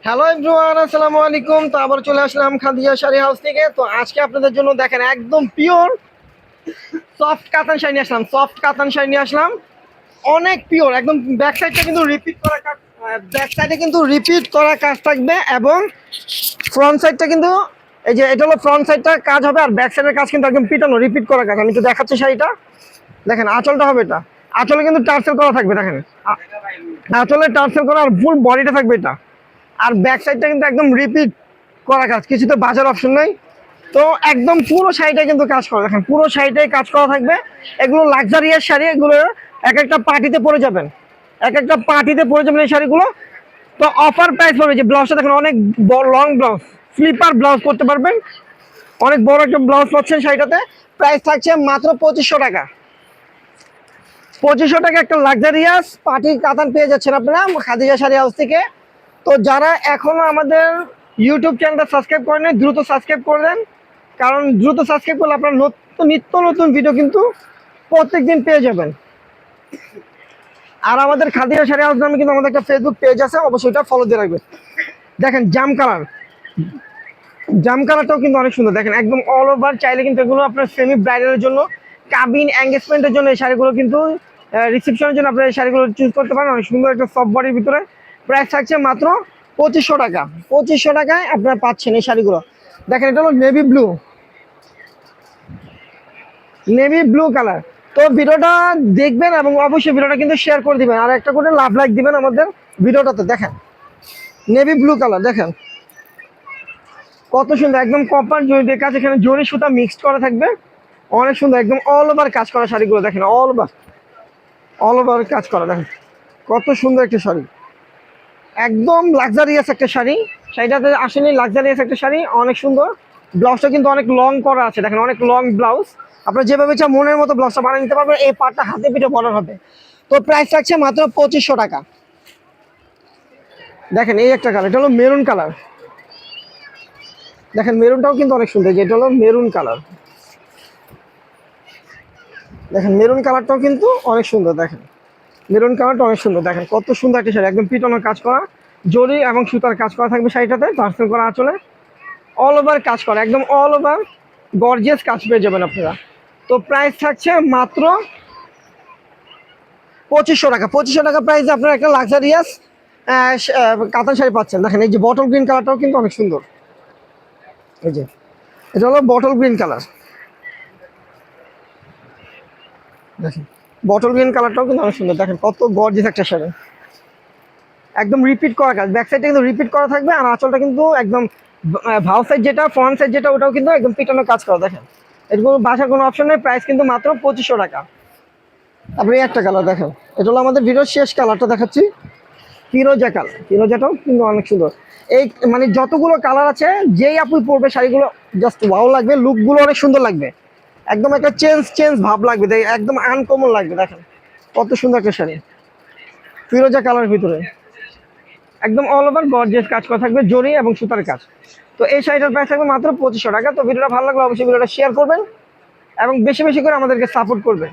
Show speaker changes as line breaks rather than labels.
Hello everyone, আসসালামু আলাইকুম। তো আবার চলে আসলাম খাদিজা শাড়ি হাউস থেকে। তো আজকে আপনাদের জন্য দেখেন একদম পিওর সফট কাতান শাড়ি নিয়ে আসলাম। সফট কাতান শাড়ি নিয়ে আসলাম, অনেক পিওর একদম। ব্যাক সাইডটা কিন্তু রিপিট করা কাজ, ব্যাক সাইডে কিন্তু রিপিট করা কাজ থাকবে এবং ফ্রন্ট সাইডটা কিন্তু এই যে এটা হলো ফ্রন্ট সাইডটা কাজ হবে, আর ব্যাক সাইডের কাজ কিন্তু একদম পিটানো রিপিট করা কাজ। আমি তো দেখাচ্ছি শাড়িটা, দেখেন আঁচলটা হবে এটা। আঁচলে কিন্তু টার্সেল করা থাকবে, দেখেন আঁচলে টার্সেল করা, আর ফুল বডিটা থাকবে এটা। আর ব্যাক সাইডটা কিন্তু একদম রিপিট করা কাজ, কিছু তো বাজার অপশন নাই। তো একদম পুরো শাড়িটাই কিন্তু কাজ করা, দেখেন পুরো শাড়িটাই কাজ করা থাকবে। এগুলো লাক্সারিয়াস শাড়ি, এগুলো এক একটা পার্টিতে পরে যাবেন, এক একটা পার্টিতে পরে যাবেন এই শাড়িগুলো। তো অফার প্রাইস পড়বে, যে ব্লাউজটা দেখেন অনেক বড় লং ব্লাউজ, স্লিপার ব্লাউজ করতে পারবেন, অনেক বড় একটা ব্লাউজ পাচ্ছেন শাড়িটাতে। প্রাইস থাকছে মাত্র 2500 টাকা। 2500 টাকা একটা লাক্সারিয়াস পার্টি কাতান পেয়ে যাচ্ছেন আপনারা খাদিজা শাড়ি হাউস থেকে। তো যারা এখনো আমাদের ইউটিউব চ্যানেলটা সাবস্ক্রাইব করেন নাই, দ্রুত সাবস্ক্রাইব করে দেন, কারণ দ্রুত সাবস্ক্রাইব করলে আপনার নিত্য নতুন ভিডিও কিন্তু প্রত্যেক দিন পেয়ে যাবেন। আর আমাদের খাদিজা শাড়ি হাউস নামে কিন্তু আমাদের একটা ফেসবুক পেজ আছে, অবশ্যই এটা ফলো দিয়ে রাখবেন। দেখেন জাম কালার, জাম কালারটাও কিন্তু অনেক সুন্দর, দেখেন একদম অল ওভার। চাইলে কিন্তু এগুলো আপনার সেমি ব্রাইডালের জন্য, কাবিন এঙ্গেজমেন্টের জন্য এই শাড়িগুলো কিন্তু, রিসেপশনের জন্য আপনার এই শাড়িগুলো চুজ করতে পারেন। অনেক সুন্দর একটা সফট বডির ভিতরে। প্রাইস থাকছে মাত্র 2500 টাকা। 2500 টাকায় আপনারা পাচ্ছেন এই শাড়িগুলো। দেখেন এটা হলো navy blue, navy blue colour. তো ভিডিওটা দেখবেন এবং অবশ্যই ভিডিওটা কিন্তু শেয়ার করে দিবেন, আর একটা করে লাভ লাইক দিবেন আমাদের ভিডিওটাতে। দেখেন নেভি ব্লু কালার, দেখেন কত সুন্দর, একদম কপার জরির কাজ, এখানে জরি সুতা মিক্সড করা থাকবে, অনেক সুন্দর একদম অল ওভার কাজ করা শাড়িগুলো। দেখেন অল ওভার কাজ করা, দেখেন কত সুন্দর একটা শাড়ি, একদম লাক্সারিয়াস একটা শাড়ি। শাড়িটাতে আসলে লাক্সারিয়াস একটা শাড়ি, অনেক সুন্দর। ব্লাউজটা কিন্তু অনেক লং করা আছে, দেখেন অনেক লং ব্লাউজ। আপনার যেভাবে চান মনের মতো ব্লাউজটা বানিয়ে নিতে পারবেন, এই পার্টটা হাতে পিঠে বর্ডার হবে। তো প্রাইস থাকছে মাত্র 2500 টাকা। দেখেন এই একটা কালার, এটা হলো মেরুন কালার। দেখেন মেরুনটাও কিন্তু অনেক সুন্দর, যেটা হলো মেরুন কালার। দেখেন মেরুন কালারটাও কিন্তু অনেক সুন্দর, দেখেন মেরুন কালারটা অনেক সুন্দর। দেখেন কত সুন্দর একটা শাড়ি, একদম পিটানোর কাজ করা, জরি এবং সুতার কাজ করা থাকবে শাড়িটাতে, টার্সেল করা আঁচলে অল ওভার কাজ করা, একদম অল ওভার গর্জিয়াস কাজ পেয়ে যাবেন আপনারা। তো প্রাইস থাকছে মাত্র 2500 টাকা। 2500 টাকা প্রাইসে আপনারা একটা লাক্সারিয়াস কাতান শাড়ি পাচ্ছেন। দেখেন এই যে বটল গ্রিন কালারটাও কিন্তু অনেক সুন্দর, এই যে এটা হলো বটল গ্রিন কালার। দেখেন বটল গ্রিন কালারটাও কিন্তু অনেক সুন্দর, দেখেন কত গর্জিয়াস একটা শাড়ি, একদম রিপিট করা কাজ। ব্যাক সাইডটা কিন্তু রিপিট করা থাকবে, আর আঁচলটা কিন্তু একদম ভাও সাইড যেটা, ফ্রন্ট সাইড যেটা, ওটাও কিন্তু একদম পিটানো কাজ করা। দেখেন এর কোনো বাসার কোনো অপশন নেই। প্রাইস কিন্তু মাত্র 2500 টাকা। তারপরে একটা কালার দেখেন, এটা হলো আমাদের ভিডিওর শেষ কালারটা দেখাচ্ছি, ফিরোজা কালার। ফিরোজাটাও কিন্তু অনেক সুন্দর। এই মানে যতগুলো কালার আছে, যেই আপনি পরবে শাড়িগুলো জাস্ট ওয়াও লাগবে, লুকগুলো অনেক সুন্দর লাগবে, একদম একটা চেঞ্জ ভাব লাগবে, একদম আনকমন লাগবে। দেখেন কত সুন্দর একটা শাড়ি, ফিরোজা কালার ভিতরে, একদম অল ওভার গর্জিয়াস কাজ করা থাকবে, জরি এবং সুতার কাজ। তো এই শাড়িটার প্রাইস থাকবে মাত্র 2500 টাকা। তো ভিডিওটা ভালো লাগলে অবশ্যই ভিডিওটা শেয়ার করবেন এবং বেশি বেশি করে আমাদেরকে সাপোর্ট করবেন।